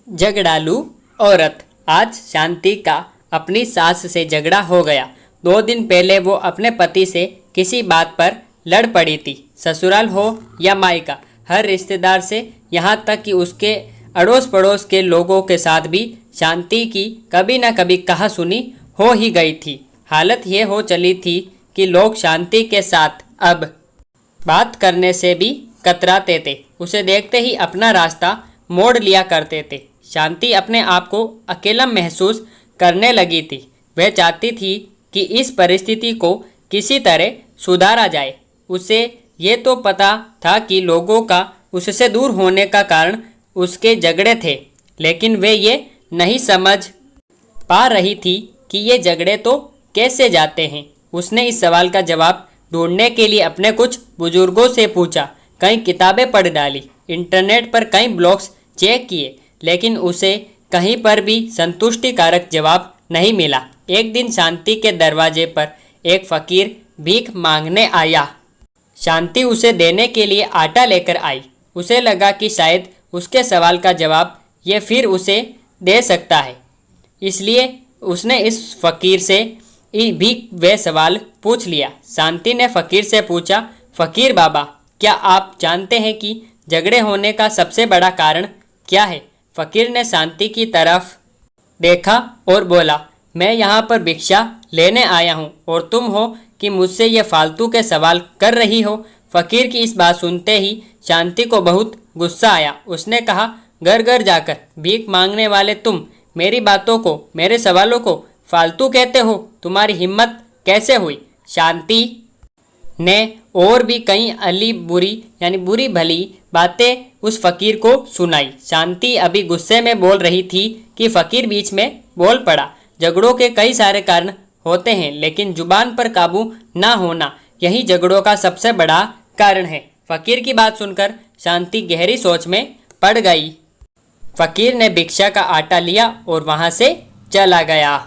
झगड़ालू औरत। आज शांति का अपनी सास से झगड़ा हो गया। 2 दिन पहले वो अपने पति से किसी बात पर लड़ पड़ी थी। ससुराल हो या मायका, हर रिश्तेदार से, यहाँ तक कि उसके अड़ोस पड़ोस के लोगों के साथ भी शांति की कभी न कभी कहा सुनी हो ही गई थी। हालत ये हो चली थी कि लोग शांति के साथ अब बात करने से भी कतराते थे। उसे देखते ही अपना रास्ता मोड़ लिया करते थे। शांति अपने आप को अकेला महसूस करने लगी थी। वह चाहती थी कि इस परिस्थिति को किसी तरह सुधारा जाए। उसे ये तो पता था कि लोगों का उससे दूर होने का कारण उसके झगड़े थे, लेकिन वे ये नहीं समझ पा रही थी कि ये झगड़े तो कैसे जाते हैं। उसने इस सवाल का जवाब ढूंढने के लिए अपने कुछ बुजुर्गों से पूछा, कई किताबें पढ़ डाली, इंटरनेट पर कई ब्लॉग्स चेक किए, लेकिन उसे कहीं पर भी संतुष्टिकारक जवाब नहीं मिला। एक दिन शांति के दरवाजे पर एक फकीर भीख मांगने आया। शांति उसे देने के लिए आटा लेकर आई। उसे लगा कि शायद उसके सवाल का जवाब ये फिर उसे दे सकता है, इसलिए उसने इस फकीर से भी वह सवाल पूछ लिया। शांति ने फकीर से पूछा, फकीर बाबा, क्या आप जानते हैं कि झगड़े होने का सबसे बड़ा कारण क्या है? फकीर ने शांति की तरफ देखा और बोला, मैं यहाँ पर भिक्षा लेने आया हूँ और तुम हो कि मुझसे ये फालतू के सवाल कर रही हो। फकीर की इस बात सुनते ही शांति को बहुत गुस्सा आया। उसने कहा, घर घर जाकर भीख मांगने वाले तुम मेरी बातों को, मेरे सवालों को फालतू कहते हो? तुम्हारी हिम्मत कैसे हुई? शांति ने और भी कई बुरी भली बातें उस फकीर को सुनाई। शांति अभी गुस्से में बोल रही थी कि फकीर बीच में बोल पड़ा, झगड़ों के कई सारे कारण होते हैं, लेकिन जुबान पर काबू ना होना यही झगड़ों का सबसे बड़ा कारण है। फकीर की बात सुनकर शांति गहरी सोच में पड़ गई। फकीर ने भिक्षा का आटा लिया और वहां से चला गया।